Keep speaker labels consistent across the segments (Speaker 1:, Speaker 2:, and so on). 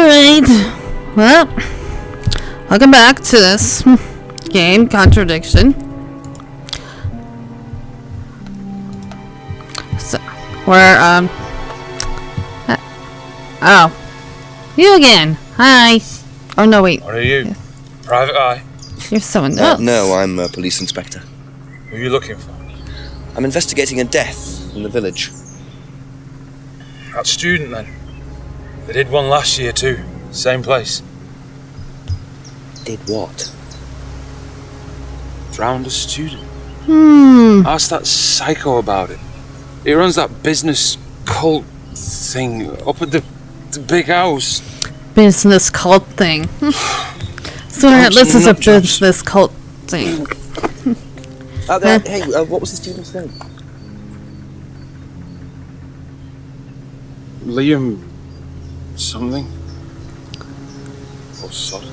Speaker 1: Alright. Well, welcome back to this game, Contradiction. So, we're, oh. You again. Hi. Oh, no, wait.
Speaker 2: What are you?
Speaker 1: Yeah.
Speaker 2: Private eye?
Speaker 1: You're someone else.
Speaker 3: No, I'm a police inspector.
Speaker 2: Who are you looking for?
Speaker 3: I'm investigating a death in the village.
Speaker 2: That student, then. They did one last year, too. Same place.
Speaker 3: Did what?
Speaker 2: Drowned a student. Ask that psycho about it. He runs that business cult thing up at the big house.
Speaker 1: Business cult thing. So this is a business cult thing.
Speaker 3: Hey, what was the student's name?
Speaker 2: Liam... something? Or sod?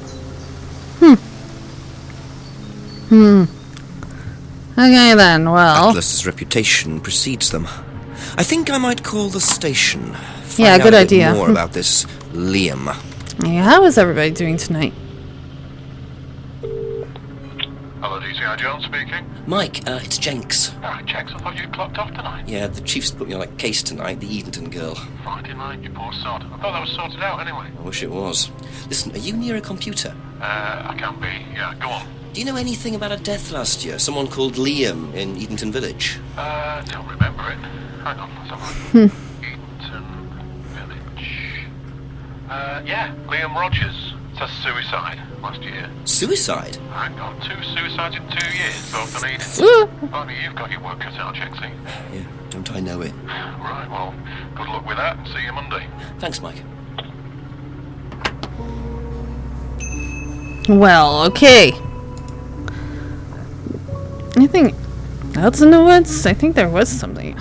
Speaker 1: Okay then, well...
Speaker 3: Atlas's reputation precedes them. I think I might call the station.
Speaker 1: Yeah, good
Speaker 3: out
Speaker 1: idea.
Speaker 3: A bit more about this Liam.
Speaker 1: Yeah, how is everybody doing tonight?
Speaker 4: Hello, DCI Jones speaking.
Speaker 3: Mike, it's Jenks.
Speaker 4: Ah, Jenks, I thought you'd clocked off tonight.
Speaker 3: Yeah, the chief's put me on a case tonight, the Edenton girl.
Speaker 4: Friday night, you poor sod. I thought that was sorted out anyway.
Speaker 3: I wish it was. Listen, are you near a computer?
Speaker 4: I can be. Yeah, go on.
Speaker 3: Do you know anything about a death last year? Someone called Liam in Edenton Village?
Speaker 4: Don't remember it. Hang on, let's have a look. Edenton Village. Yeah, Liam Rogers. It says suicide last year.
Speaker 3: Suicide?
Speaker 4: Hang on, 2 suicides in 2 years, both on Eden. Only you've got your work cut out, Jenksy.
Speaker 3: Yeah, don't I know it.
Speaker 4: Right, well, good luck with that and see you Monday.
Speaker 3: Thanks, Mike.
Speaker 1: Well, okay. Anything else in the woods? I think there was something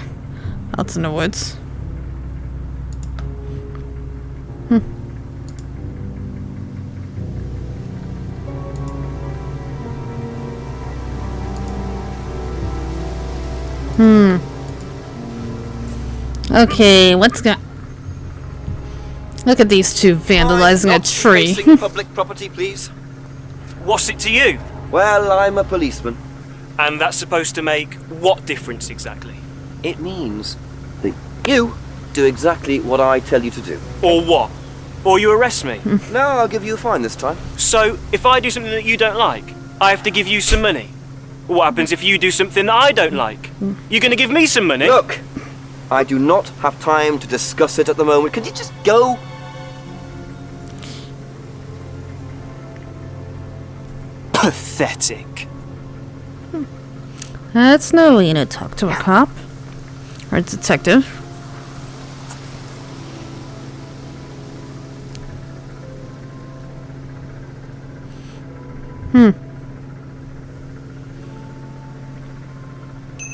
Speaker 1: else in the woods. Okay, what's going... Look at these two vandalizing a tree.
Speaker 3: Public property, please.
Speaker 5: What's it to you?
Speaker 3: Well, I'm a policeman.
Speaker 5: And that's supposed to make what difference exactly?
Speaker 3: It means that you do exactly what I tell you to do.
Speaker 5: Or what? Or you arrest me?
Speaker 3: No, I'll give you a fine this time.
Speaker 5: So, if I do something that you don't like, I have to give you some money? What happens if you do something that I don't like? You're going to give me some money?
Speaker 3: Look, I do not have time to discuss it at the moment. Could you just go?
Speaker 5: Pathetic.
Speaker 1: That's no way to talk to a cop. Or a detective.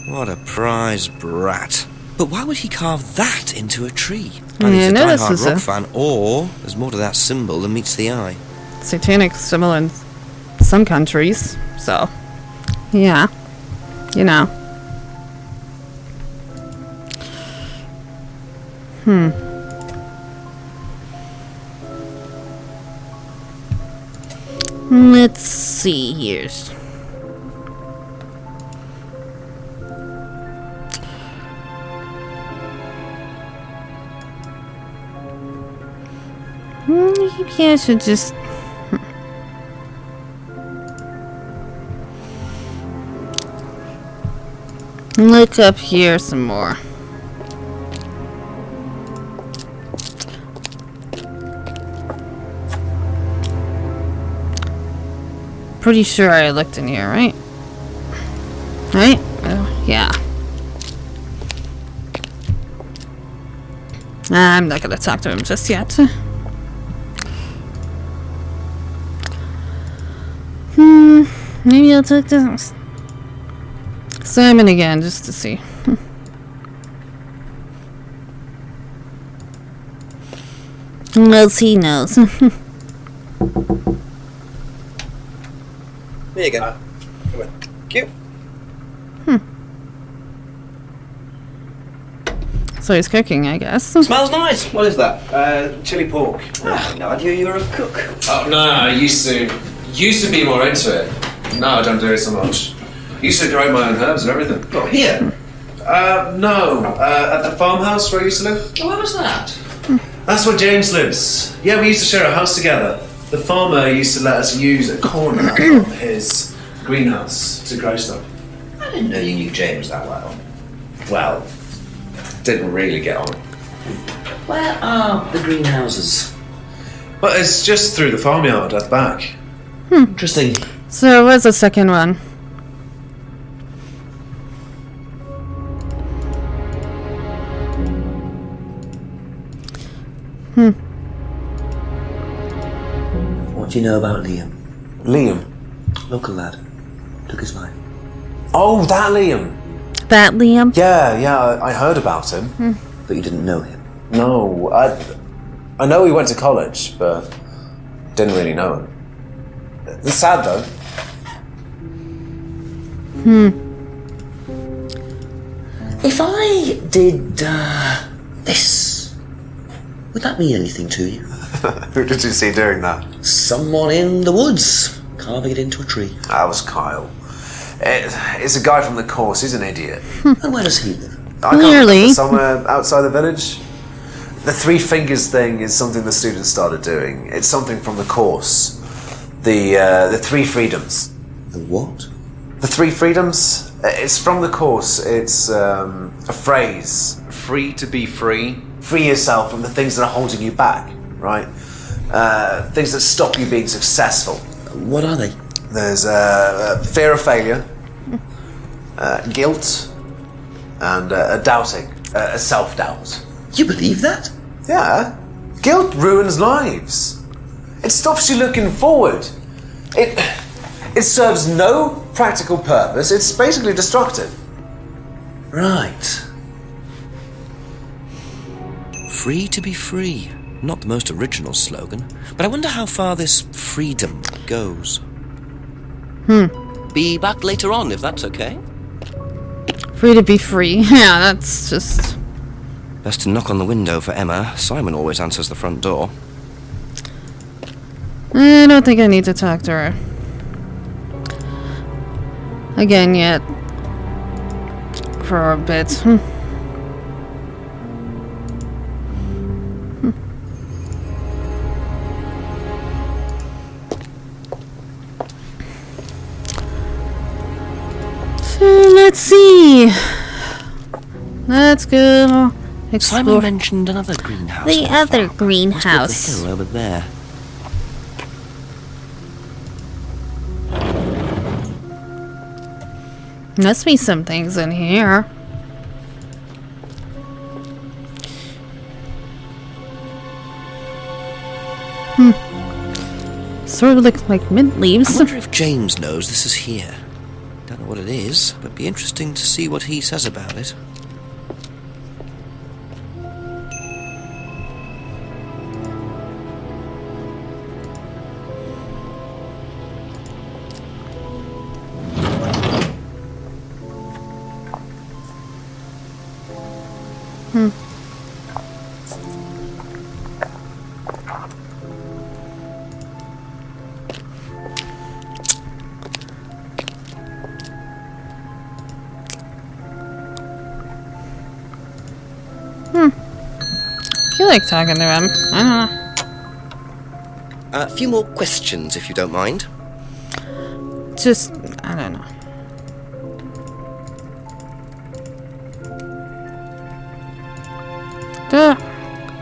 Speaker 3: What a prize brat. But why would he carve that into a tree?
Speaker 1: Yeah,
Speaker 3: He's a
Speaker 1: no, this
Speaker 3: diehard
Speaker 1: was
Speaker 3: rock
Speaker 1: a-
Speaker 3: fan, or there's more to that symbol than meets the eye.
Speaker 1: Satanic symbol in some countries. So, yeah. You know. Let's see here. Maybe I should just... look up here some more. Pretty sure I looked in here, right? Right? Yeah. I'm not gonna talk to him just yet. Maybe I'll talk to Simon again just to see. What else he knows.
Speaker 3: Me again. Come on. Cute.
Speaker 1: So he's cooking, I guess.
Speaker 3: Smells nice. What is that?
Speaker 6: Chili pork.
Speaker 3: No idea you were a cook.
Speaker 6: Oh no, I used to be more into it. No, I don't do it so much. Used to grow my own herbs and everything.
Speaker 3: Not here.
Speaker 6: No. At the farmhouse where I used to live.
Speaker 3: Oh, where was that?
Speaker 6: That's where James lives. Yeah, we used to share a house together. The farmer used to let us use a corner of his greenhouse to grow stuff.
Speaker 3: I didn't know you knew James that well.
Speaker 6: Well, didn't really get on.
Speaker 3: Where are the greenhouses?
Speaker 6: But it's just through the farmyard at the back.
Speaker 3: Interesting.
Speaker 1: So what's the second one?
Speaker 3: What do you know about Liam?
Speaker 6: Liam.
Speaker 3: Local lad. Took his life.
Speaker 6: Oh, that Liam.
Speaker 1: That Liam?
Speaker 6: Yeah, I heard about him.
Speaker 3: But you didn't know him.
Speaker 6: No, I know he went to college, but didn't really know him. It's sad though.
Speaker 3: If I did this, would that mean anything to you?
Speaker 6: Who did you see doing that?
Speaker 3: Someone in the woods, carving it into a tree.
Speaker 6: That was Kyle. It's a guy from the course, he's an idiot.
Speaker 3: And where does he live?
Speaker 6: I can't
Speaker 1: Clearly.
Speaker 6: remember, somewhere outside the village. The 3 fingers thing is something the students started doing. It's something from the course. The 3 freedoms.
Speaker 3: The what?
Speaker 6: The 3 freedoms? It's from the course. It's a phrase. Free to be free. Free yourself from the things that are holding you back, right? Things that stop you being successful.
Speaker 3: What are they?
Speaker 6: There's fear of failure, guilt, and doubting, self-doubt.
Speaker 3: You believe that?
Speaker 6: Yeah. Guilt ruins lives. It stops you looking forward. It serves no practical purpose. It's basically destructive.
Speaker 3: Right. Free to be free. Not the most original slogan, but I wonder how far this freedom goes. Be back later on, if that's okay.
Speaker 1: Free to be free. Yeah, that's just...
Speaker 3: Best to knock on the window for Emma. Simon always answers the front door.
Speaker 1: I don't think I need to talk to her. Again yet. For a bit. So let's see. Let's go explore.
Speaker 3: Simon mentioned another greenhouse.
Speaker 1: The
Speaker 3: on
Speaker 1: other
Speaker 3: farm.
Speaker 1: greenhouse.
Speaker 3: Must be up the hill over there.
Speaker 1: Must be some things in here. Sort of look like mint
Speaker 3: I
Speaker 1: leaves.
Speaker 3: wonder if James knows this is here. Don't know what it is, but be interesting to see what he says about it.
Speaker 1: I feel like talking to him. I don't know.
Speaker 3: A few more questions, if you don't mind.
Speaker 1: Just, I don't know.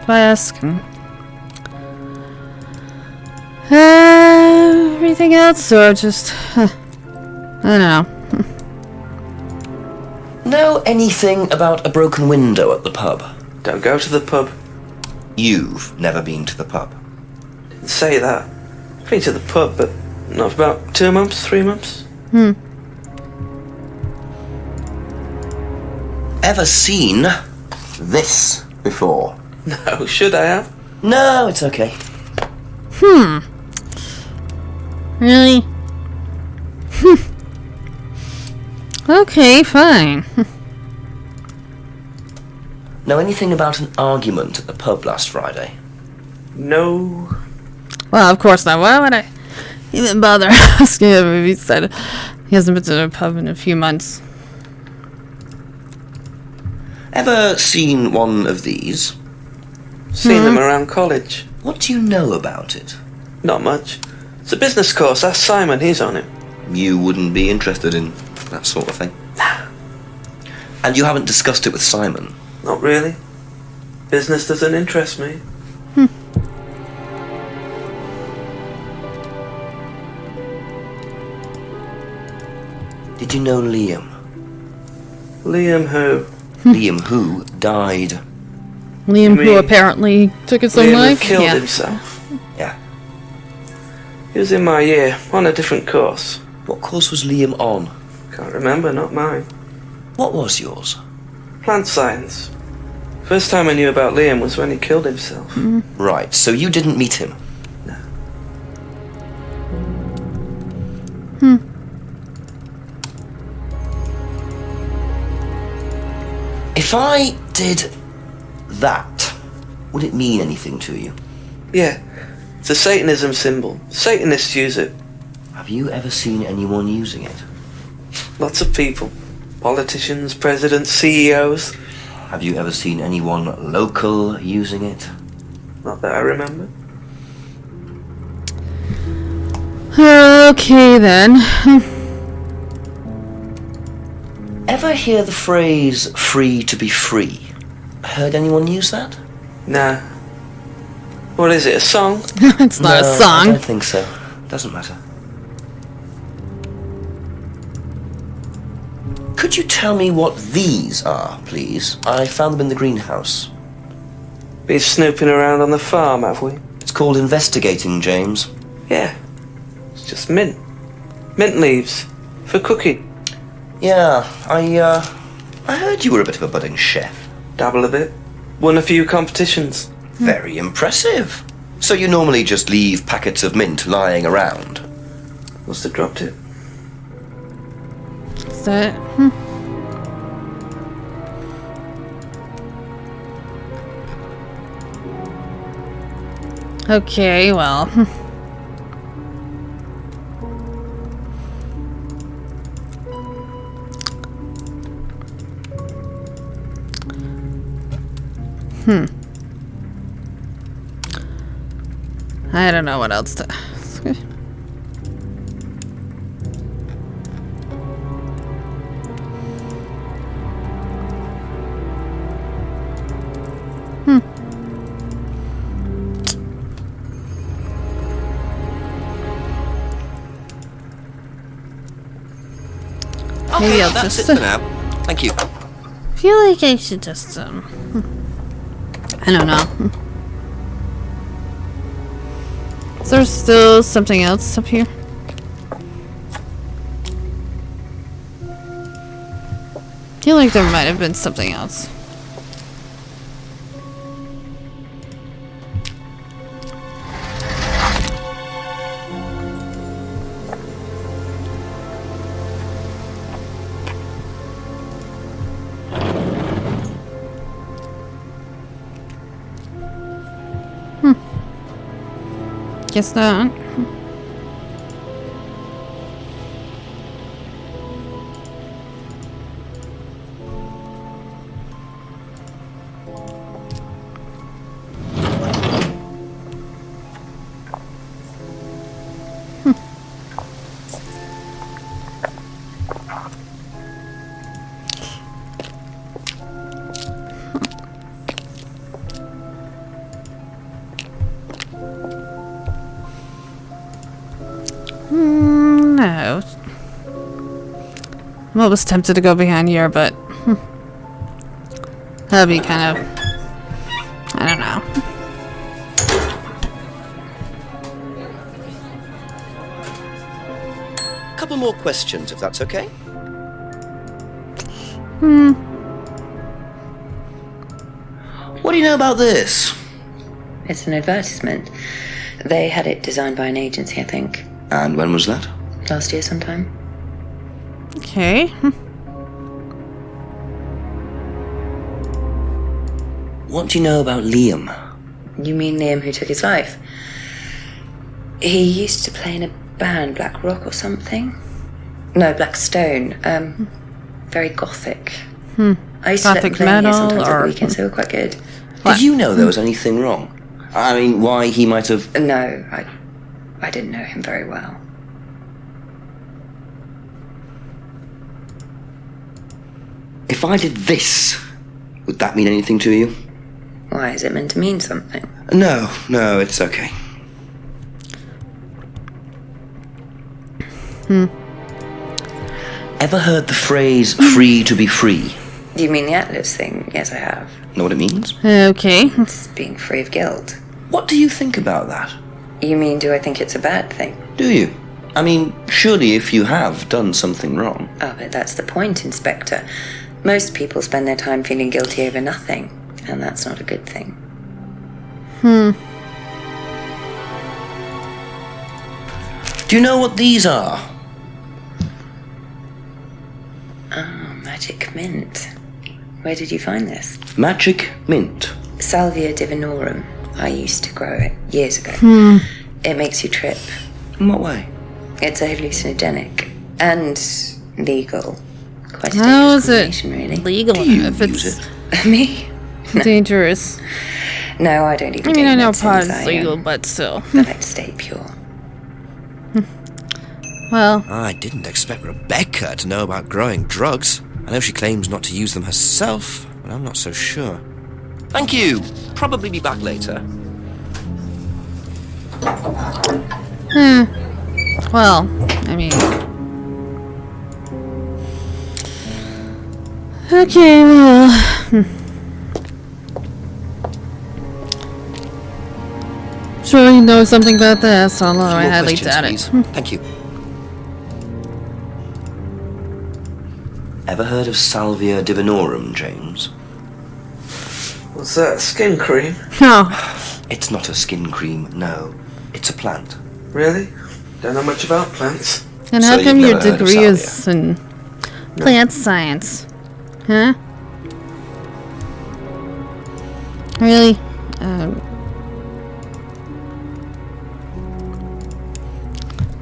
Speaker 1: Ask him. Everything else, or just, I don't know.
Speaker 3: Know anything about a broken window at the pub?
Speaker 7: Don't go to the pub.
Speaker 3: You've never been to the pub.
Speaker 7: Didn't say that. I've been to the pub, but not for about 2 months, 3 months.
Speaker 3: Ever seen this before?
Speaker 7: No, should I have?
Speaker 3: No, it's okay.
Speaker 1: Really?
Speaker 3: Hmm.
Speaker 1: Okay, fine.
Speaker 3: Know anything about an argument at the pub last Friday?
Speaker 7: No.
Speaker 1: Well, of course not. Why would I even bother asking him if he said he hasn't been to a pub in a few months?
Speaker 3: Ever seen one of these?
Speaker 7: Seen them around college.
Speaker 3: What do you know about it?
Speaker 7: Not much. It's a business course. Ask Simon, he's on it.
Speaker 3: You wouldn't be interested in that sort of thing? And you haven't discussed it with Simon?
Speaker 7: Not really. Business doesn't interest me.
Speaker 3: Did you know Liam?
Speaker 7: Liam who?
Speaker 3: Liam who died?
Speaker 1: Liam,
Speaker 7: You
Speaker 1: who
Speaker 7: mean
Speaker 1: apparently took his own
Speaker 7: Liam who
Speaker 1: life?
Speaker 7: killed
Speaker 1: Yeah.
Speaker 7: himself.
Speaker 3: Yeah.
Speaker 7: He was in my year, on a different course.
Speaker 3: What course was Liam on?
Speaker 7: Can't remember, not mine.
Speaker 3: What was yours?
Speaker 7: Plant science. First time I knew about Liam was when he killed himself.
Speaker 3: Right, so you didn't meet him?
Speaker 7: No.
Speaker 3: If I did that, would it mean anything to you?
Speaker 7: Yeah, it's a Satanism symbol. Satanists use it.
Speaker 3: Have you ever seen anyone using it?
Speaker 7: Lots of people. Politicians, presidents, CEOs.
Speaker 3: Have you ever seen anyone local using it?
Speaker 7: Not that I remember.
Speaker 1: Okay then.
Speaker 3: Ever hear the phrase free to be free? Heard anyone use that?
Speaker 7: Nah. What is it, a song?
Speaker 1: It's not a
Speaker 3: No, I
Speaker 1: song.
Speaker 3: don't think so. Doesn't matter. Could you tell me what these are, please? I found them in the greenhouse.
Speaker 7: Been snooping around on the farm, have we?
Speaker 3: It's called investigating, James.
Speaker 7: Yeah. It's just mint. Mint leaves. For cooking.
Speaker 3: Yeah, I heard you were a bit of a budding chef.
Speaker 7: Dabble a bit. Won a few competitions.
Speaker 3: Very impressive. So you normally just leave packets of mint lying around?
Speaker 7: Must have dropped it.
Speaker 1: Is that? Okay, well. I don't know what else to ask. Maybe I'll
Speaker 3: that's
Speaker 1: just
Speaker 3: it for now. Thank you.
Speaker 1: feel like I should just I don't know. Is there still something else up here? I feel like there might have been something else. Guess not. No. I'm always tempted to go behind here, but that'd be kind of, I don't know.
Speaker 3: A couple more questions, if that's okay. What do you know about this?
Speaker 8: It's an advertisement. They had it designed by an agency, I think.
Speaker 3: And when was that?
Speaker 8: Last year sometime.
Speaker 1: Okay.
Speaker 3: What do you know about Liam?
Speaker 8: You mean Liam who took his life? He used to play in a band, Black Rock or something? No, Black Stone. Very gothic. I used to let them
Speaker 1: Gothic
Speaker 8: play here
Speaker 1: metal,
Speaker 8: sometimes
Speaker 1: or-
Speaker 8: on the weekends. They were quite good.
Speaker 3: Did you know there was anything wrong? I mean, why he might have...
Speaker 8: No, I didn't know him very well.
Speaker 3: If I did this, would that mean anything to you?
Speaker 8: Why, is it meant to mean something?
Speaker 3: No, it's okay. Ever heard the phrase, free to be free?
Speaker 8: Do you mean the Atlas thing? Yes, I have.
Speaker 3: Know what it means?
Speaker 1: Okay.
Speaker 8: It's being free of guilt.
Speaker 3: What do you think about that?
Speaker 8: You mean, do I think it's a bad thing?
Speaker 3: Do you? I mean, surely if you have done something wrong...
Speaker 8: Oh, but that's the point, Inspector. Most people spend their time feeling guilty over nothing, and that's not a good thing.
Speaker 3: Do you know what these are?
Speaker 8: Oh, magic mint. Where did you find this?
Speaker 3: Magic mint.
Speaker 8: Salvia divinorum. I used to grow it years ago. It makes you trip.
Speaker 3: In what way?
Speaker 8: It's a hallucinogenic and legal. Quite a
Speaker 1: How
Speaker 8: dangerous
Speaker 1: is it
Speaker 8: combination, really.
Speaker 1: legal
Speaker 3: Do you
Speaker 1: if
Speaker 3: use
Speaker 1: it's
Speaker 3: it?
Speaker 8: Me?
Speaker 1: dangerous?
Speaker 8: No, I don't even
Speaker 1: I mean,
Speaker 8: take
Speaker 1: I know
Speaker 8: medicines.
Speaker 1: pot is
Speaker 8: I,
Speaker 1: legal, but still.
Speaker 8: I like to stay pure.
Speaker 1: Well,
Speaker 3: I didn't expect Rebecca to know about growing drugs. I know she claims not to use them herself, but I'm not so sure. Thank you. Probably be back later.
Speaker 1: well, I mean... Okay, well... Sure you know something about this, although I
Speaker 3: More
Speaker 1: highly
Speaker 3: questions,
Speaker 1: doubt it.
Speaker 3: please. Thank you. Ever heard of Salvia divinorum, James?
Speaker 7: What's that, skin cream?
Speaker 1: No.
Speaker 3: It's not a skin cream, no. It's a plant.
Speaker 7: Really? Don't know much about plants.
Speaker 1: And
Speaker 3: So
Speaker 1: how
Speaker 3: you've
Speaker 1: come your
Speaker 3: never heard of
Speaker 1: degree
Speaker 3: salvia?
Speaker 1: is in plant science? Huh? Really?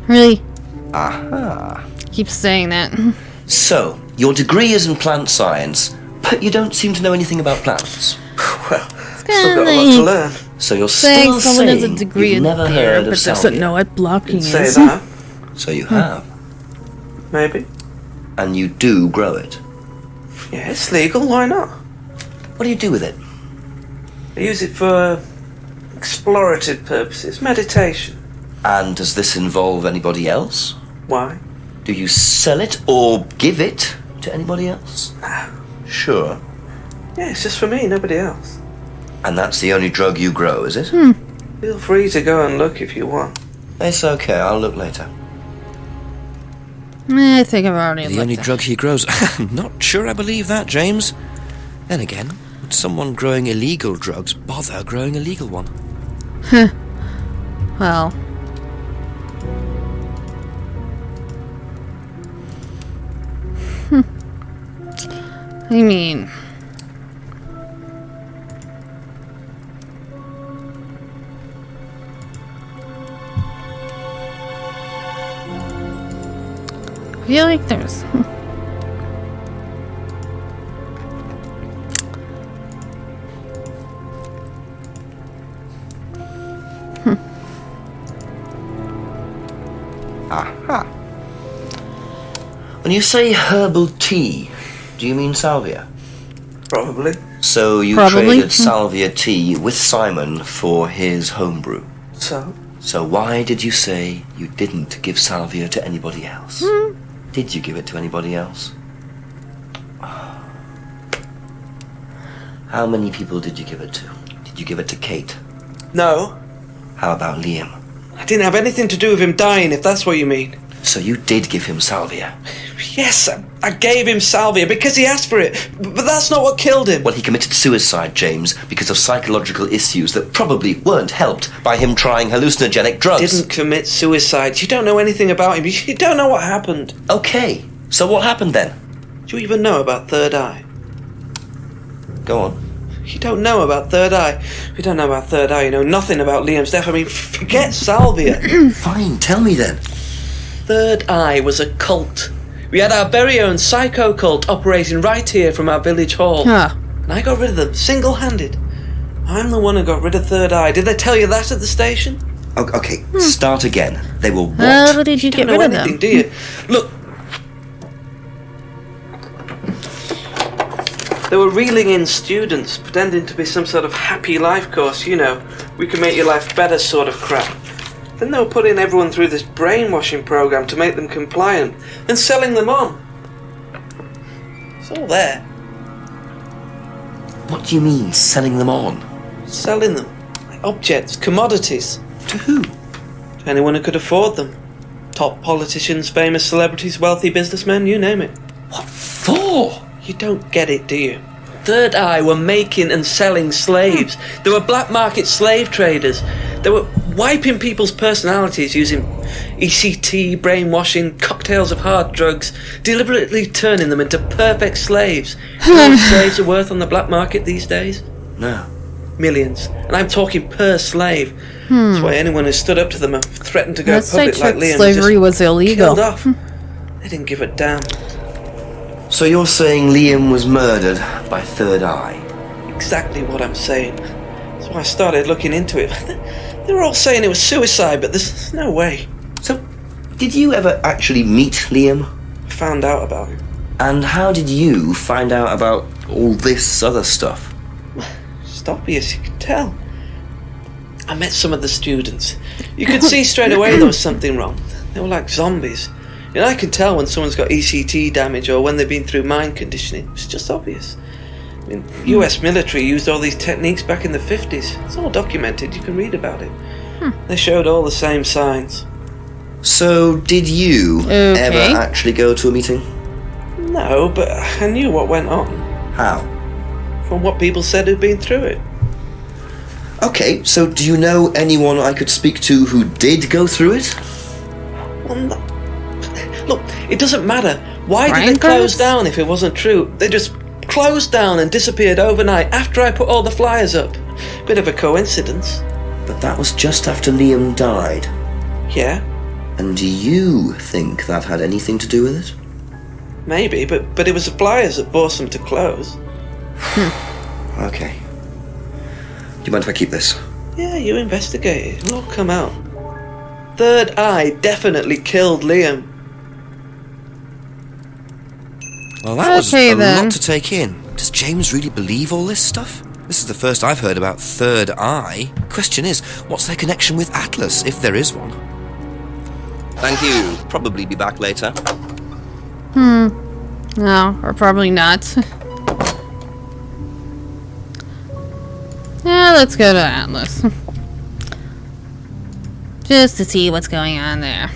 Speaker 1: Really?
Speaker 3: Aha.
Speaker 1: Keep saying that.
Speaker 3: So, your degree is in plant science, but you don't seem to know anything about plants.
Speaker 7: Well, still got a lot to learn.
Speaker 3: So you're
Speaker 1: Saying
Speaker 3: still
Speaker 1: someone has a
Speaker 3: saying
Speaker 1: degree
Speaker 3: you've
Speaker 1: in
Speaker 3: never
Speaker 1: there,
Speaker 3: heard
Speaker 1: but
Speaker 3: of
Speaker 1: doesn't
Speaker 3: salvia.
Speaker 1: know what blocking
Speaker 7: Didn't say
Speaker 1: is.
Speaker 7: that.
Speaker 3: So you have,
Speaker 7: Maybe.
Speaker 3: and you do grow it.
Speaker 7: Yeah, it's legal, why not?
Speaker 3: What do you do with it?
Speaker 7: I use it for explorative purposes, meditation.
Speaker 3: And does this involve anybody else?
Speaker 7: Why?
Speaker 3: Do you sell it or give it to anybody else? Sure.
Speaker 7: Yeah, it's just for me, nobody else.
Speaker 3: And that's the only drug you grow, is it?
Speaker 7: Feel free to go and look if you want.
Speaker 3: It's okay, I'll look later.
Speaker 1: I think I've already
Speaker 3: The
Speaker 1: looked
Speaker 3: only
Speaker 1: at
Speaker 3: drug he grows. I'm not sure I believe that, James. Then again, would someone growing illegal drugs bother growing a legal one?
Speaker 1: Well... I mean... I feel like there's...
Speaker 3: Aha. When you say herbal tea, do you mean salvia?
Speaker 7: Probably.
Speaker 3: So you
Speaker 1: Probably.
Speaker 3: traded salvia tea with Simon for his homebrew.
Speaker 7: So?
Speaker 3: So why did you say you didn't give salvia to anybody else? Did you give it to anybody else? How many people did you give it to? Did you give it to Kate?
Speaker 7: No.
Speaker 3: How about Liam?
Speaker 7: I didn't have anything to do with him dying, if that's what you mean.
Speaker 3: So you did give him salvia?
Speaker 7: Yes, I gave him salvia because he asked for it, but that's not what killed him.
Speaker 3: Well, he committed suicide, James, because of psychological issues that probably weren't helped by him trying hallucinogenic drugs.
Speaker 7: Didn't commit suicide. You don't know anything about him. You don't know what happened.
Speaker 3: Okay, so what happened then?
Speaker 7: Do you even know about Third Eye?
Speaker 3: Go on.
Speaker 7: You don't know about Third Eye. If you don't know about Third Eye, you know nothing about Liam's death. I mean, forget Salvia.
Speaker 3: Fine, tell me then.
Speaker 7: Third Eye was a cult. We had our very own psycho cult operating right here from our village hall.
Speaker 1: Huh.
Speaker 7: And I got rid of them, single-handed. I'm the one who got rid of Third Eye. Did they tell you that at the station?
Speaker 3: Okay, start again. They were what?
Speaker 1: How did you get
Speaker 7: Don't know
Speaker 1: rid of
Speaker 7: anything,
Speaker 1: them?
Speaker 7: do you? Look. They were reeling in students, pretending to be some sort of happy life course, you know. We can make your life better sort of crap. Then they were putting everyone through this brainwashing program to make them compliant and selling them on. It's all there.
Speaker 3: What do you mean, selling them on?
Speaker 7: Selling them. Like objects, commodities.
Speaker 3: To who?
Speaker 7: To anyone who could afford them. Top politicians, famous celebrities, wealthy businessmen, you name it.
Speaker 3: What for?
Speaker 7: You don't get it, do you? Third Eye were making and selling slaves. They were black market slave traders. They were wiping people's personalities using ECT, brainwashing, cocktails of hard drugs, deliberately turning them into perfect slaves. You know what slaves are worth on the black market these days?
Speaker 3: No.
Speaker 7: Millions. And I'm talking per slave. That's why anyone who stood up to them and threatened to go
Speaker 1: Let's say
Speaker 7: public like Liam
Speaker 1: slavery was illegal.
Speaker 7: killed off. They didn't give a damn.
Speaker 3: So you're saying Liam was murdered by Third Eye?
Speaker 7: Exactly what I'm saying. That's why I started looking into it. They were all saying it was suicide, but there's no way.
Speaker 3: So, did you ever actually meet Liam?
Speaker 7: I found out about it.
Speaker 3: And how did you find out about all this other stuff?
Speaker 7: It's obvious, you could tell. I met some of the students. You could see straight away there was something wrong. They were like zombies. And I can tell when someone's got ECT damage or when they've been through mind conditioning. It's just obvious. I mean, the US military used all these techniques back in the 50s. It's all documented, you can read about it. They showed all the same signs.
Speaker 3: So, did you ever actually go to a meeting?
Speaker 7: No, but I knew what went on.
Speaker 3: How?
Speaker 7: From what people said who'd been through it.
Speaker 3: Okay, so do you know anyone I could speak to who did go through it?
Speaker 7: Well, no. Look, it doesn't matter. Why did they
Speaker 1: Rankers?
Speaker 7: close down if it wasn't true? They just closed down and disappeared overnight after I put all the flyers up. Bit of a coincidence.
Speaker 3: But that was just after Liam died.
Speaker 7: Yeah,
Speaker 3: And do you think that had anything to do with it?
Speaker 7: maybe, but it was the flyers that forced them to close.
Speaker 3: Okay. Do you mind if I keep this?
Speaker 7: Yeah, you investigate it. It'll all come out. Third Eye definitely killed Liam.
Speaker 3: Well, that was
Speaker 1: Okay,
Speaker 3: a
Speaker 1: then.
Speaker 3: lot to take in. Does James really believe all this stuff? This is the first I've heard about Third Eye. Question is, what's their connection with Atlas, if there is one? Thank you. Probably be back later.
Speaker 1: No, or probably not. Yeah, let's go to Atlas. Just to see what's going on there.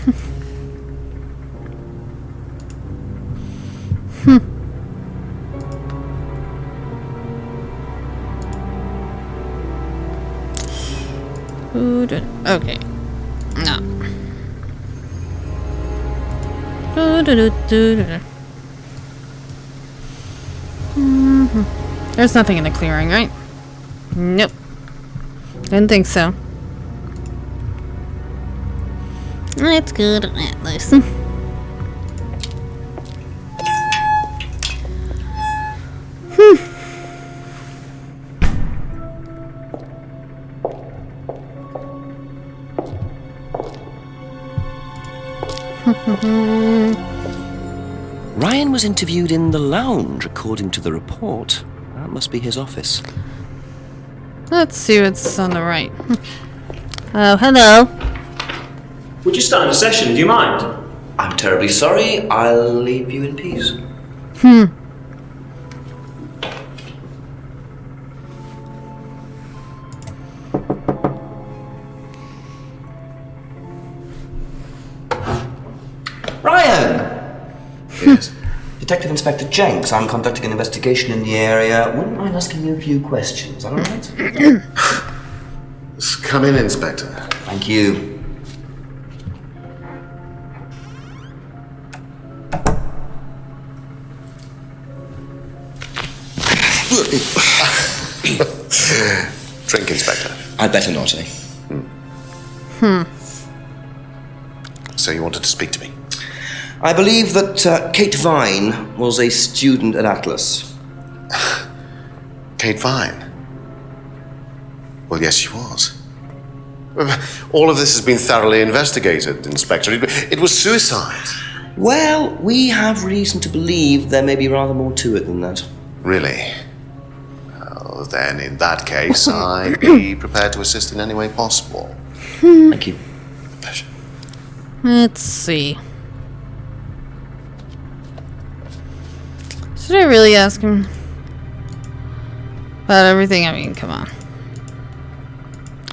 Speaker 1: Okay. No. There's nothing in the clearing, right? Nope. Didn't think so. Let's go to Atlas.
Speaker 3: Ryan was interviewed in the lounge, according to the report. That must be his office.
Speaker 1: Let's see what's on the right. Oh, hello.
Speaker 5: We're just starting a session, do you mind?
Speaker 3: I'm terribly sorry. I'll leave you in peace. Ryan!
Speaker 2: Yes.
Speaker 3: Detective Inspector Jenks. I'm conducting an investigation in the area. Wouldn't mind asking you a few questions, all right?
Speaker 2: Come in, Inspector.
Speaker 3: Thank you. I'd better not, eh?
Speaker 6: So you wanted to speak to me?
Speaker 3: I believe that Kate Vine was a student at Atlas.
Speaker 6: Kate Vine? Well, yes, she was. All of this has been thoroughly investigated, Inspector. It was suicide.
Speaker 3: Well, we have reason to believe there may be rather more to it than that.
Speaker 6: Really? Well, then, in that case, I'd be prepared to assist in any way possible.
Speaker 3: Thank you.
Speaker 6: Pleasure.
Speaker 1: Let's see. Should I really ask him about everything? I mean, come on.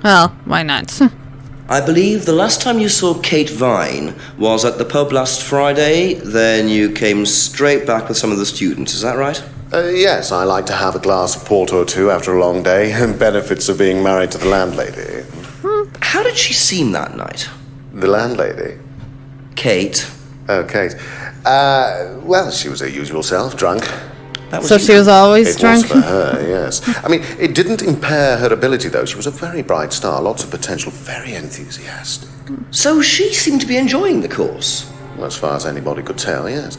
Speaker 1: Well, why not?
Speaker 3: I believe the last time you saw Kate Vine was at the pub last Friday, then you came straight back with some of the students, is that right?
Speaker 6: Yes, I like to have a glass of port or two after a long day, and benefits of being married to the landlady.
Speaker 3: How did she seem that night?
Speaker 6: The landlady?
Speaker 3: Kate.
Speaker 6: Oh, Kate. Well, she was her usual self, drunk.
Speaker 1: So she was always
Speaker 6: It
Speaker 1: drunk?
Speaker 6: was for her, yes. I mean, it didn't impair her ability, though. She was a very bright star, lots of potential, very enthusiastic.
Speaker 3: So she seemed to be enjoying the course?
Speaker 6: Well, as far as anybody could tell, yes.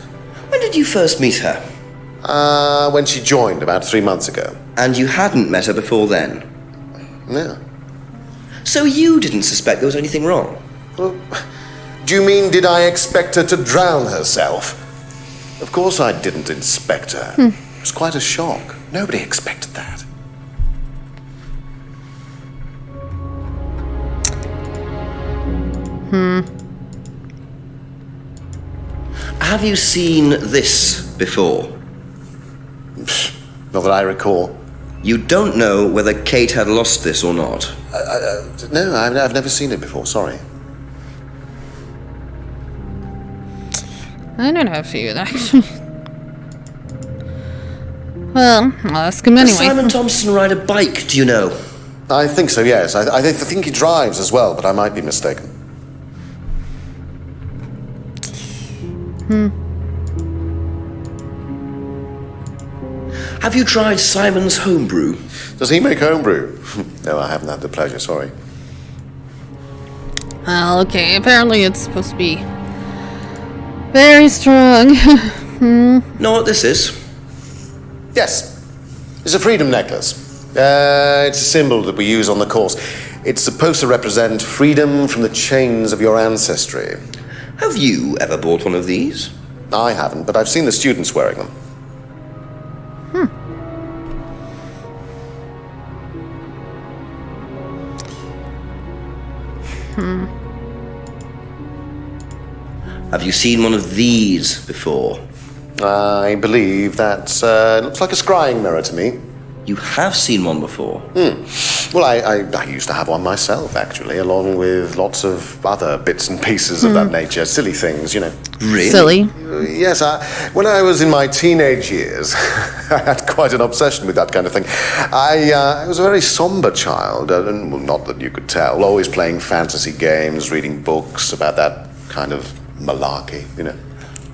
Speaker 3: When did you first meet her?
Speaker 6: When she joined, about 3 months ago.
Speaker 3: And you hadn't met her before then?
Speaker 6: No.
Speaker 3: So you didn't suspect there was anything wrong?
Speaker 6: Well, do you mean, did I expect her to drown herself? Of course I didn't inspect her. It was quite a shock. Nobody expected that.
Speaker 3: Have you seen this before?
Speaker 6: Not that I recall.
Speaker 3: You don't know whether Kate had lost this or not?
Speaker 6: No, I've never seen it before, sorry.
Speaker 1: I don't know if he would actually. Well, I'll ask him
Speaker 3: Does
Speaker 1: anyway.
Speaker 3: Simon Thompson ride a bike, do you know?
Speaker 6: I think so, yes. I think he drives as well, but I might be mistaken.
Speaker 3: Have you tried Simon's homebrew?
Speaker 6: Does he make homebrew? No, I haven't had the pleasure, sorry.
Speaker 1: Well, okay, apparently it's supposed to be very strong.
Speaker 3: Know what this is?
Speaker 6: Yes. It's a freedom necklace. It's a symbol that we use on the course. It's supposed to represent freedom from the chains of your ancestry.
Speaker 3: Have you ever bought one of these?
Speaker 6: I haven't, but I've seen the students wearing them.
Speaker 3: Have you seen one of these before?
Speaker 6: I believe that looks like a scrying mirror to me.
Speaker 3: You have seen one before?
Speaker 6: Well, I used to have one myself, actually, along with lots of other bits and pieces of that nature. Silly things, you know.
Speaker 3: Really?
Speaker 1: Silly.
Speaker 6: Yes, when I was in my teenage years, I had quite an obsession with that kind of thing. I was a very somber child, and well, not that you could tell, always playing fantasy games, reading books about that kind of malarkey, you know.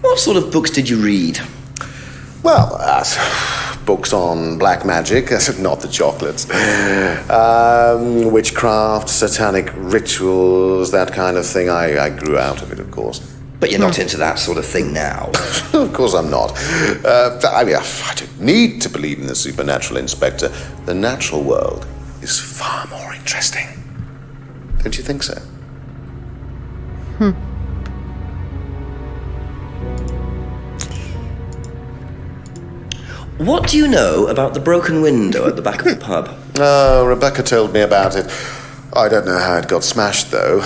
Speaker 3: What sort of books did you read?
Speaker 6: Well, books on black magic, not the chocolates, witchcraft, satanic rituals, that kind of thing. I grew out of it, of course.
Speaker 3: But you're not into that sort of thing now.
Speaker 6: Of course I'm not. I mean, I don't need to believe in the supernatural, Inspector. The natural world is far more interesting. Don't you think so?
Speaker 3: What do you know about the broken window at the back of the pub?
Speaker 6: Oh, Rebecca told me about it. I don't know how it got smashed, though.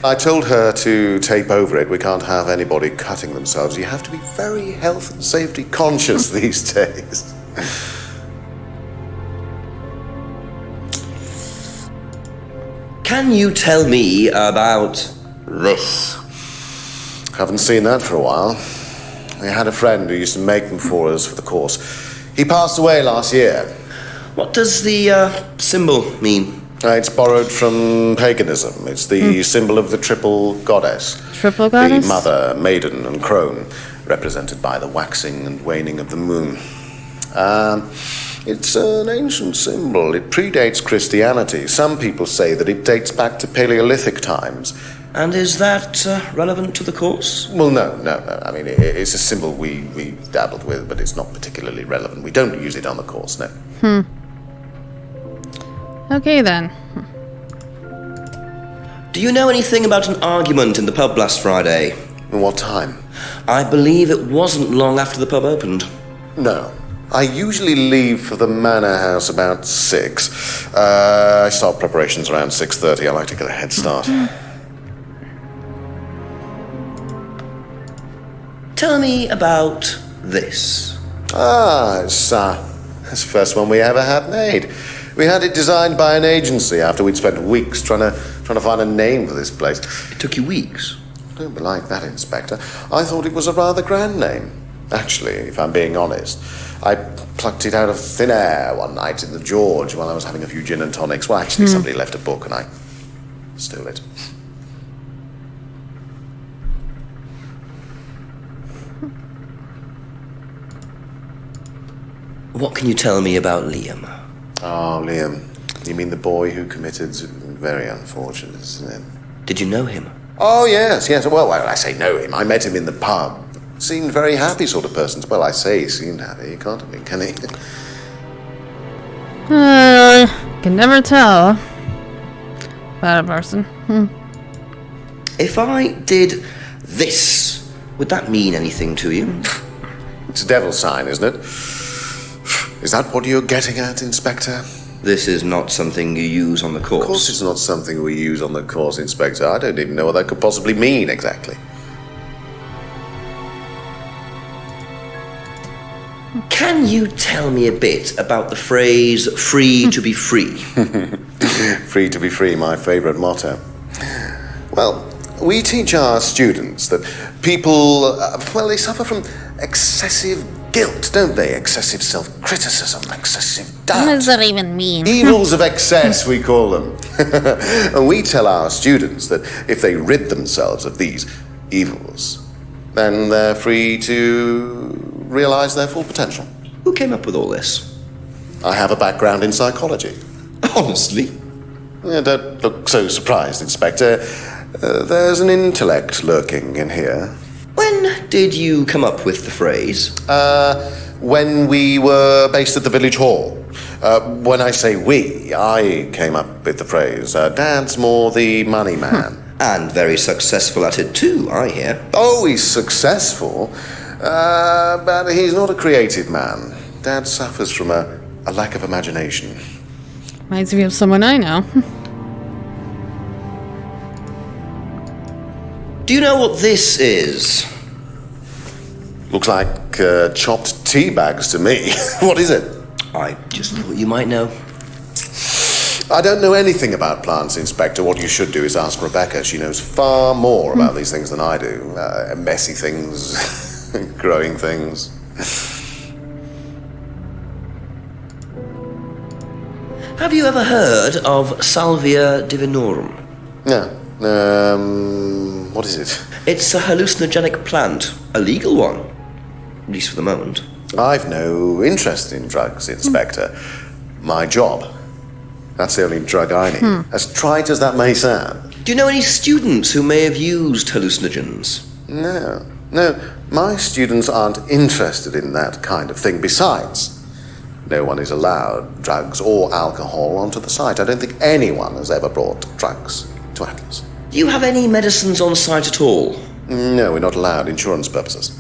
Speaker 6: I told her to tape over it. We can't have anybody cutting themselves. You have to be very health and safety conscious these days.
Speaker 3: Can you tell me about this?
Speaker 6: Haven't seen that for a while. We had a friend who used to make them for us for the course. He passed away last year.
Speaker 3: What does the symbol mean?
Speaker 6: It's borrowed from paganism. It's the symbol of the triple goddess.
Speaker 1: Triple goddess?
Speaker 6: The mother, maiden, and crone, represented by the waxing and waning of the moon.
Speaker 9: It's an ancient symbol. It predates Christianity. Some people say that it dates back to Paleolithic times.
Speaker 3: And is that relevant to the course?
Speaker 9: Well, no. I mean, it's a symbol we dabbled with, but it's not particularly relevant. We don't use it on the course, no.
Speaker 1: Okay then.
Speaker 3: Do you know anything about an argument in the pub last Friday?
Speaker 9: What time?
Speaker 3: I believe it wasn't long after the pub opened.
Speaker 9: No. I usually leave for the manor house about 6. I start preparations around 6:30. I like to get a head start.
Speaker 3: Tell me about this.
Speaker 9: It's the first one we ever had made. We had it designed by an agency after we'd spent weeks trying to find a name for this place.
Speaker 3: It took you weeks?
Speaker 9: Don't be like that, Inspector. I thought it was a rather grand name. Actually, if I'm being honest, I plucked it out of thin air one night in the George while I was having a few gin and tonics. Well, actually, somebody left a book and I stole it.
Speaker 3: What can you tell me about Liam?
Speaker 9: Oh, Liam. You mean the boy who committed... Very unfortunate, isn't it?
Speaker 3: Did you know him?
Speaker 9: Oh, yes. Well, I say know him. I met him in the pub. Seemed very happy sort of person. Well, I say he seemed happy. You can't have been, can he?
Speaker 1: Can never tell about a person.
Speaker 3: If I did this, would that mean anything to you?
Speaker 9: It's a devil's sign, isn't it? Is that what you're getting at, Inspector?
Speaker 3: This is not something you use on the course.
Speaker 9: Of course it's not something we use on the course, Inspector. I don't even know what that could possibly mean, exactly.
Speaker 3: Can you tell me a bit about the phrase, free to be free?
Speaker 9: Free to be free, my favourite motto. Well, we teach our students that people, they suffer from excessive guilt, don't they? Excessive self-criticism, excessive doubt.
Speaker 1: What does that even mean?
Speaker 9: Evils of excess, we call them. And we tell our students that if they rid themselves of these evils, then they're free to realise their full potential.
Speaker 3: Who came up with all this?
Speaker 9: I have a background in psychology.
Speaker 3: Honestly?
Speaker 9: Yeah, don't look so surprised, Inspector. There's an intellect lurking in here.
Speaker 3: When did you come up with the phrase?
Speaker 9: When we were based at the village hall. When I say we, I came up with the phrase. Dad's more the money man.
Speaker 3: And very successful at it too, I hear.
Speaker 9: Oh, he's successful, but he's not a creative man. Dad suffers from a lack of imagination.
Speaker 1: Reminds me of someone I know.
Speaker 3: Do you know what this is?
Speaker 9: Looks like chopped tea bags to me. What is it?
Speaker 3: I just thought you might know.
Speaker 9: I don't know anything about plants, Inspector. What you should do is ask Rebecca. She knows far more about these things than I do. Messy things, growing things.
Speaker 3: Have you ever heard of Salvia divinorum?
Speaker 9: No. What is it?
Speaker 3: It's a hallucinogenic plant. A legal one. At least for the moment.
Speaker 9: I've no interest in drugs, Inspector. My job. That's the only drug I need. As trite as that may sound.
Speaker 3: Do you know any students who may have used hallucinogens?
Speaker 9: No. My students aren't interested in that kind of thing. Besides, no one is allowed drugs or alcohol onto the site. I don't think anyone has ever brought drugs to Atlas.
Speaker 3: Do you have any medicines on site at all?
Speaker 9: No, we're not allowed. Insurance purposes.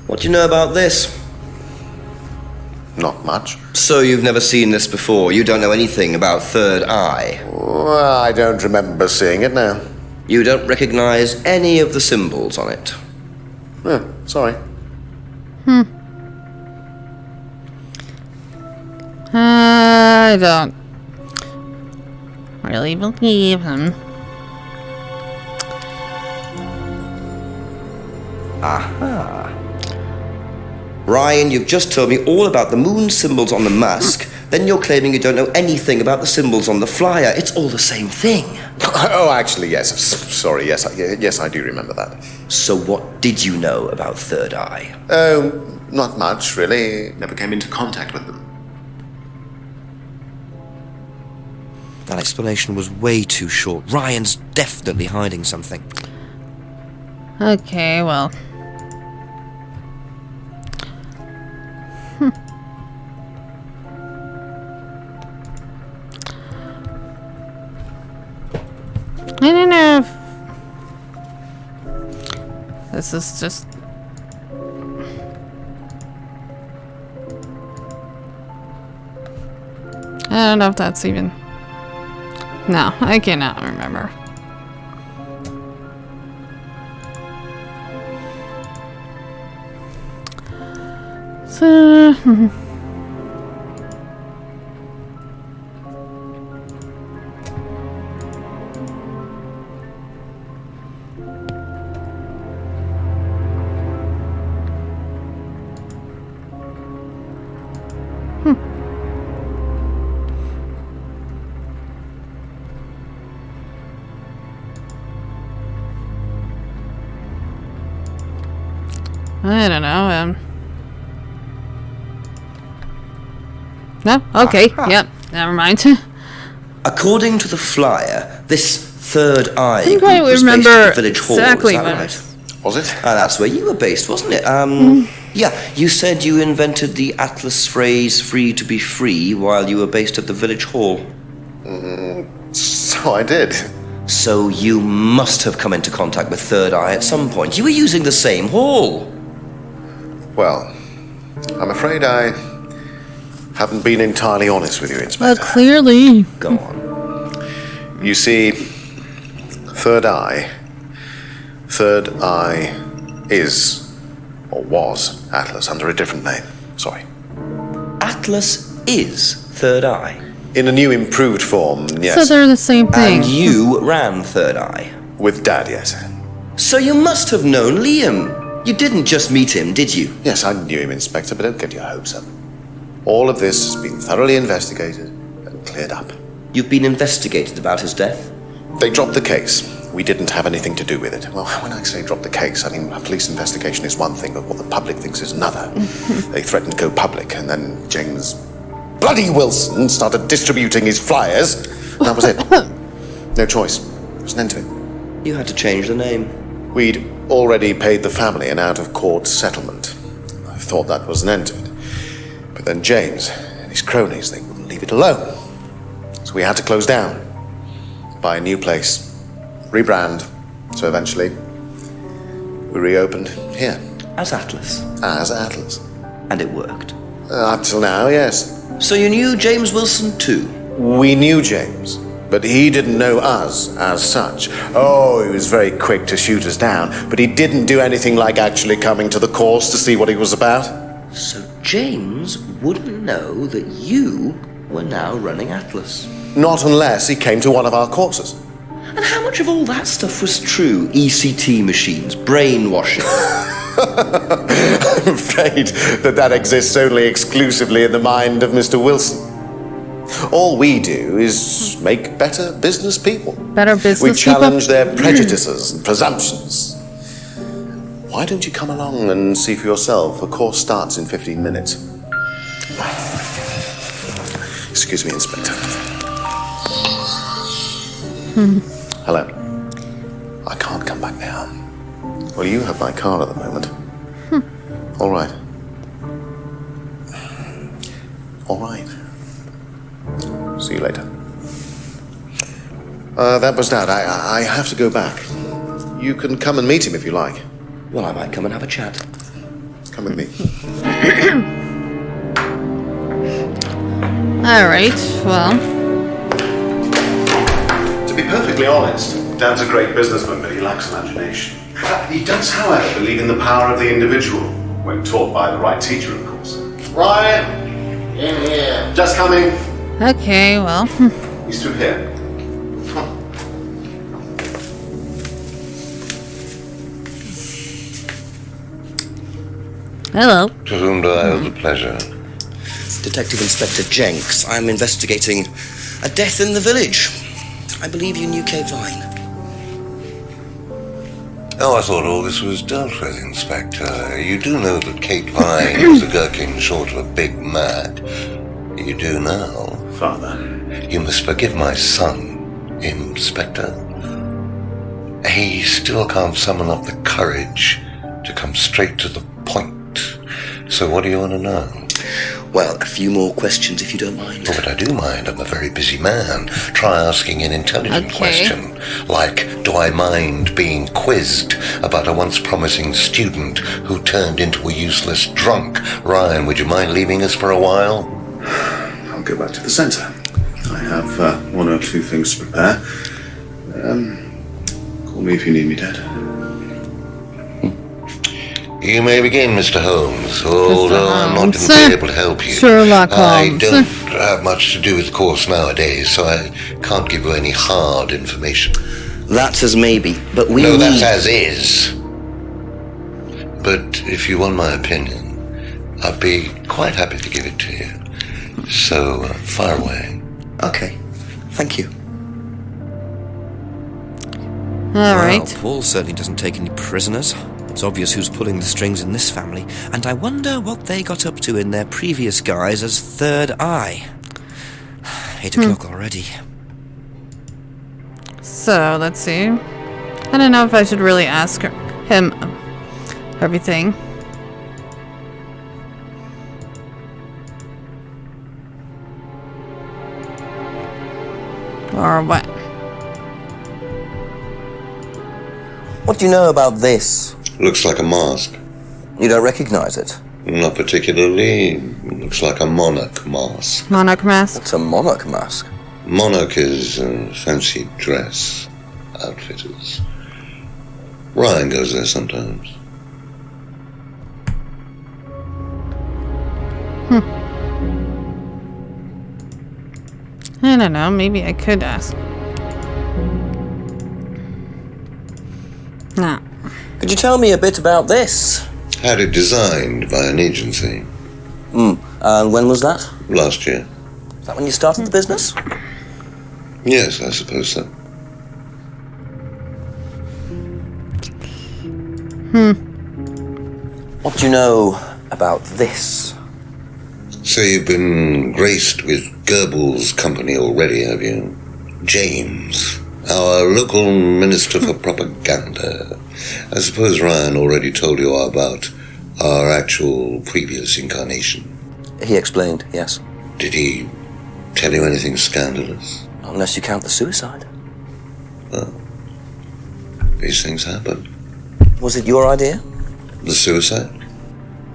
Speaker 3: What do you know about this?
Speaker 9: Not much.
Speaker 3: So you've never seen this before? You don't know anything about third eye?
Speaker 9: Well, I don't remember seeing it now.
Speaker 3: You don't recognize any of the symbols on it?
Speaker 9: Oh, sorry.
Speaker 1: I don't really believe him.
Speaker 3: Aha. Ryan, you've just told me all about the moon symbols on the mask, Then you're claiming you don't know anything about the symbols on the flyer. It's all the same thing.
Speaker 9: Oh, actually, yes. Sorry, yes, yes, I do remember that.
Speaker 3: So what did you know about Third Eye?
Speaker 9: Oh, not much, really. Never came into contact with them.
Speaker 3: That explanation was way too short. Ryan's definitely hiding something.
Speaker 1: Okay, well. I don't know if this is just... I don't know if that's even... No, I cannot remember. So... I don't know, No? Okay, yep, never mind.
Speaker 3: According to the flyer, this Third Eye
Speaker 1: Didn't
Speaker 3: group
Speaker 1: quite
Speaker 3: was based
Speaker 1: remember
Speaker 3: at the village hall,
Speaker 1: exactly
Speaker 3: is that
Speaker 1: what
Speaker 3: right?
Speaker 9: Was it?
Speaker 3: That's where you were based, wasn't it? Yeah, you said you invented the Atlas phrase free to be free while you were based at the village hall.
Speaker 9: So I did.
Speaker 3: So you must have come into contact with Third Eye at some point. You were using the same hall.
Speaker 9: Well, I'm afraid I haven't been entirely honest with you,
Speaker 1: Well,
Speaker 9: Inspector.
Speaker 1: clearly.
Speaker 3: Go on.
Speaker 9: You see, Third Eye is, or was, Atlas under a different name. Sorry.
Speaker 3: Atlas is Third Eye.
Speaker 9: In a new improved form, yes.
Speaker 1: So they're the same thing.
Speaker 3: And you ran Third Eye.
Speaker 9: With Dad, yes.
Speaker 3: So you must have known Liam. You didn't just meet him, did you?
Speaker 9: Yes, I knew him, Inspector, but don't get your hopes up. All of this has been thoroughly investigated and cleared up.
Speaker 3: You've been investigated about his death?
Speaker 9: They dropped the case. We didn't have anything to do with it. Well, when I say drop the case, I mean a police investigation is one thing, but what the public thinks is another. They threatened to go public, and then James bloody Wilson started distributing his flyers. And that was it. No choice. There was an end to it.
Speaker 3: You had to change the name.
Speaker 9: We'd already paid the family an out-of-court settlement. I thought that was an end to it. But then James and his cronies, they wouldn't leave it alone. So we had to close down, buy a new place, rebrand. So eventually, we reopened here.
Speaker 3: As Atlas.
Speaker 9: As Atlas.
Speaker 3: And it worked.
Speaker 9: Up till now, yes.
Speaker 3: So you knew James Wilson too?
Speaker 9: We knew James, but he didn't know us as such. Oh, he was very quick to shoot us down, but he didn't do anything like actually coming to the course to see what he was about.
Speaker 3: So James wouldn't know that you were now running Atlas?
Speaker 9: Not unless he came to one of our courses.
Speaker 3: And how much of all that stuff was true? ECT machines, brainwashing?
Speaker 9: I'm afraid that exists only exclusively in the mind of Mr. Wilson. All we do is make better business people.
Speaker 1: Better business
Speaker 9: We challenge
Speaker 1: people?
Speaker 9: their prejudices and presumptions. Why don't you come along and see for yourself? The course starts in 15 minutes. Excuse me, Inspector. Hello. I can't come back now. Well, you have my card at the moment. All right. All right. See you later. That was Dad. I have to go back. You can come and meet him if you like.
Speaker 3: Well, I might come and have a chat.
Speaker 9: Come with me.
Speaker 1: Alright, well.
Speaker 9: To be perfectly honest, Dad's a great businessman, but he lacks imagination. He does, however, believe in the power of the individual, when taught by the right teacher, of course. Ryan! In here. Just coming.
Speaker 1: Okay, well.
Speaker 9: He's through here.
Speaker 1: Hello.
Speaker 10: To whom do I owe the pleasure?
Speaker 3: Detective Inspector Jenks. I'm investigating a death in the village. I believe you knew Kate Vine.
Speaker 10: Oh, I thought all this was dealt with, Inspector. You do know that Kate Vine was a gherkin short of a big mad. You do now.
Speaker 6: Father.
Speaker 10: You must forgive my son, Inspector. He still can't summon up the courage to come straight to the point. So what do you want to know?
Speaker 3: Well, a few more questions if you don't mind.
Speaker 10: Oh, but I do mind. I'm a very busy man. Try asking an intelligent question. Like, do I mind being quizzed about a once promising student who turned into a useless drunk? Ryan, would you mind leaving us for a while?
Speaker 9: I'll go back to the centre. I have one or two things to prepare. Call me if you need me, Dad.
Speaker 10: You may begin, Mr. Holmes, although I'm not going to be able to help you.
Speaker 1: Sherlock
Speaker 10: I
Speaker 1: Holmes.
Speaker 10: don't have much to do with the course nowadays, so I can't give you any hard information.
Speaker 3: That's as maybe, but we
Speaker 10: No,
Speaker 3: need...
Speaker 10: that's as is. But if you want my opinion, I'd be quite happy to give it to you. So, fire away.
Speaker 3: Okay, thank you.
Speaker 1: All right.
Speaker 3: Well, Paul certainly doesn't take any prisoners. It's obvious who's pulling the strings in this family, and I wonder what they got up to in their previous guise as Third Eye. 8 o'clock already.
Speaker 1: So, let's see. I don't know if I should really ask him everything. Or what?
Speaker 3: What do you know about this?
Speaker 10: Looks like a mask.
Speaker 3: You don't recognize it?
Speaker 10: Not particularly. Looks like a monarch mask.
Speaker 1: Monarch mask?
Speaker 3: It's a monarch mask.
Speaker 10: Monarch is fancy dress outfitters. Ryan goes there sometimes.
Speaker 1: I don't know, maybe I could ask. No.
Speaker 3: Could you tell me a bit about this?
Speaker 10: Had it designed by an agency.
Speaker 3: And when was that?
Speaker 10: Last year.
Speaker 3: Is that when you started the business?
Speaker 10: Yes, I suppose so.
Speaker 3: What do you know about this?
Speaker 10: So you've been graced with Goebbels' company already, have you? James, our local minister for propaganda. I suppose Ryan already told you about our actual previous incarnation.
Speaker 3: He explained, yes.
Speaker 10: Did he tell you anything scandalous?
Speaker 3: Unless you count the suicide.
Speaker 10: Well, these things happen.
Speaker 3: Was it your idea?
Speaker 10: The suicide?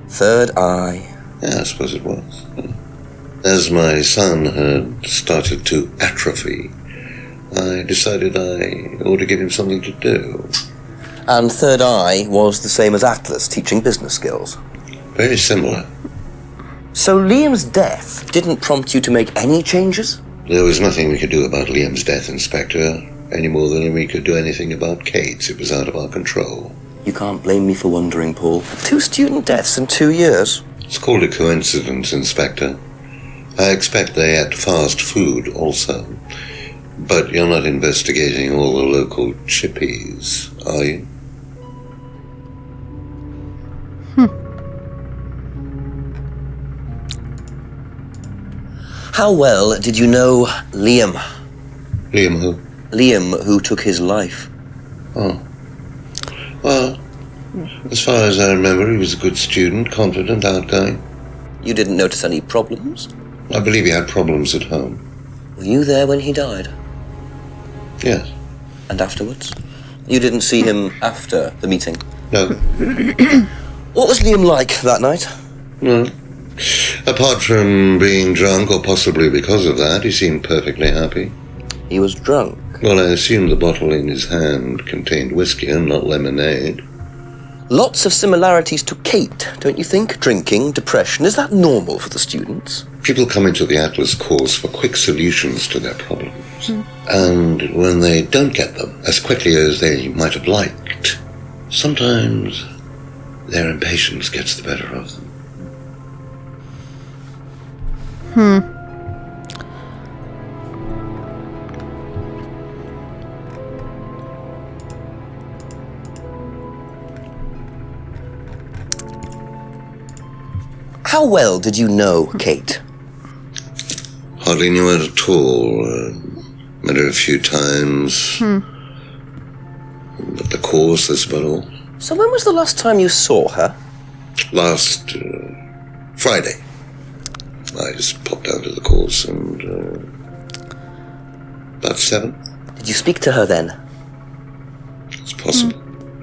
Speaker 3: Third Eye.
Speaker 10: Yeah, I suppose it was. As my son had started to atrophy, I decided I ought to give him something to do.
Speaker 3: And Third Eye was the same as Atlas, teaching business skills.
Speaker 10: Very similar.
Speaker 3: So Liam's death didn't prompt you to make any changes?
Speaker 10: There was nothing we could do about Liam's death, Inspector, any more than we could do anything about Kate's. It was out of our control.
Speaker 3: You can't blame me for wondering, Paul. 2 student deaths in 2 years.
Speaker 10: It's called a coincidence, Inspector. I expect they ate fast food also. But you're not investigating all the local chippies, are you?
Speaker 3: How well did you know Liam?
Speaker 10: Liam who?
Speaker 3: Liam, who took his life.
Speaker 10: Oh. Well, as far as I remember, he was a good student, confident, outgoing.
Speaker 3: You didn't notice any problems?
Speaker 10: I believe he had problems at home.
Speaker 3: Were you there when he died?
Speaker 10: Yes.
Speaker 3: And afterwards? You didn't see him after the meeting?
Speaker 10: No.
Speaker 3: What was Liam like that night?
Speaker 10: No. Apart from being drunk, or possibly because of that, he seemed perfectly happy.
Speaker 3: He was drunk?
Speaker 10: Well, I assume the bottle in his hand contained whiskey and not lemonade.
Speaker 3: Lots of similarities to Kate, don't you think? Drinking, depression, is that normal for the students?
Speaker 10: People come into the Atlas course for quick solutions to their problems. And when they don't get them as quickly as they might have liked, sometimes their impatience gets the better of them.
Speaker 3: How well did you know Kate?
Speaker 10: Hardly knew her at all. Met her a few times. At the course, that's about all.
Speaker 3: So when was the last time you saw her?
Speaker 10: Last Friday. I just popped down to the course and about 7.
Speaker 3: Did you speak to her then?
Speaker 10: It's possible.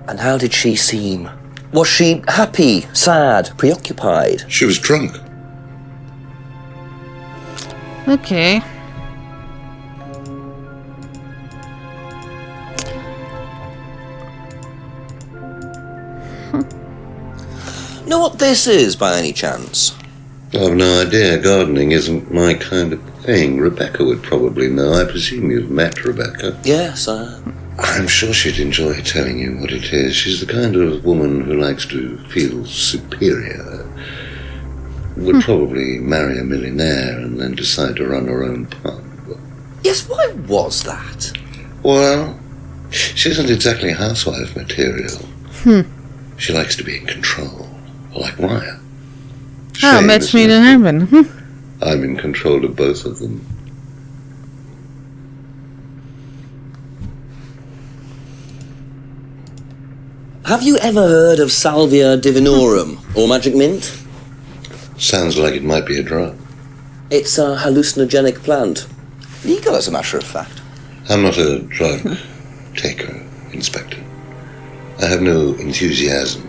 Speaker 3: And how did she seem? Was she happy, sad, preoccupied?
Speaker 10: She was drunk.
Speaker 1: Okay.
Speaker 3: Know what this is, by any chance?
Speaker 10: I've no idea. Gardening isn't my kind of thing. Rebecca would probably know. I presume you've met Rebecca.
Speaker 3: Yes,
Speaker 10: I'm sure she'd enjoy telling you what it is. She's the kind of woman who likes to feel superior. Would probably marry a millionaire and then decide to run her own pub.
Speaker 3: Yes, why was that?
Speaker 10: Well, she isn't exactly housewife material. She likes to be in control, like Ryan.
Speaker 1: Oh,
Speaker 10: Shame,
Speaker 1: match
Speaker 10: isn't
Speaker 1: made
Speaker 10: it?
Speaker 1: in heaven.
Speaker 10: I'm in control of both of them.
Speaker 3: Have you ever heard of Salvia divinorum, or magic mint?
Speaker 10: Sounds like it might be a drug.
Speaker 3: It's a hallucinogenic plant. Legal, as a matter of fact.
Speaker 10: I'm not a drug taker, Inspector. I have no enthusiasm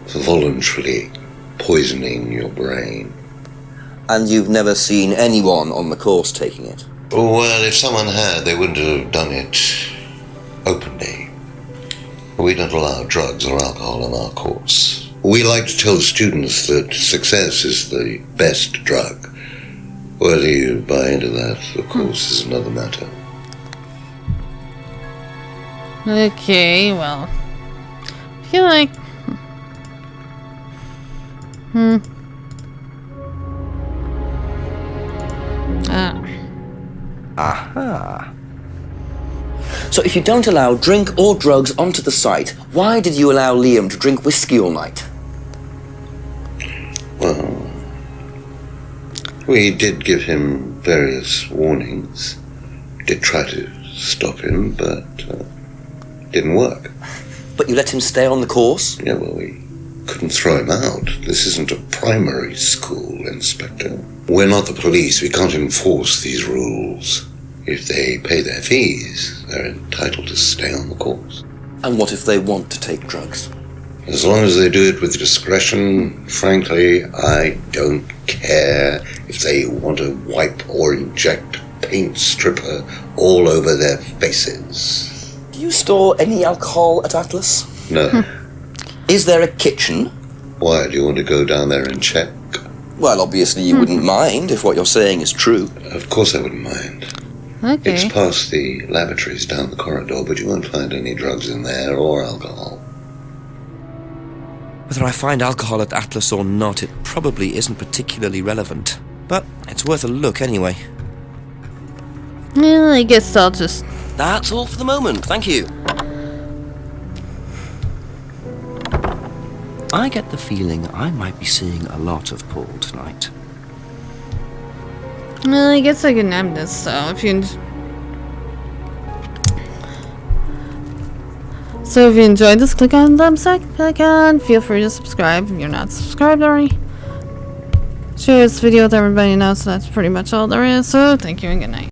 Speaker 10: for voluntarily poisoning your brain.
Speaker 3: And you've never seen anyone on the course taking it?
Speaker 10: Well, if someone had, they wouldn't have done it openly. We don't allow drugs or alcohol on our course. We like to tell students that success is the best drug. Whether you buy into that, of course, is another matter.
Speaker 1: Okay, well. I feel like.
Speaker 3: Aha. So if you don't allow drink or drugs onto the site, why did you allow Liam to drink whiskey all night?
Speaker 10: Well, we did give him various warnings. Did try to stop him, but didn't work.
Speaker 3: But you let him stay on the course?
Speaker 10: Yeah, well, we couldn't throw him out. This isn't a primary school, Inspector. We're not the police. We can't enforce these rules. If they pay their fees, they're entitled to stay on the course.
Speaker 3: And what if they want to take drugs?
Speaker 10: As long as they do it with discretion, frankly, I don't care if they want to wipe or inject paint stripper all over their faces.
Speaker 3: Do you store any alcohol at Atlas?
Speaker 10: No.
Speaker 3: Is there a kitchen?
Speaker 10: Why, do you want to go down there and check?
Speaker 3: Well, obviously you wouldn't mind if what you're saying is true.
Speaker 10: Of course I wouldn't mind.
Speaker 1: Okay.
Speaker 10: It's past the lavatories down the corridor, but you won't find any drugs in there or alcohol.
Speaker 3: Whether I find alcohol at Atlas or not, it probably isn't particularly relevant. But it's worth a look anyway.
Speaker 1: Well, I guess I'll just.
Speaker 3: That's all for the moment, thank you. I get the feeling I might be seeing a lot of Paul tonight.
Speaker 1: Well, I guess I can end this, so if you... So if you enjoyed this, click on the thumbs up icon. Feel free to subscribe if you're not subscribed already. Share this video with everybody else, so that's pretty much all there is. So thank you and good night.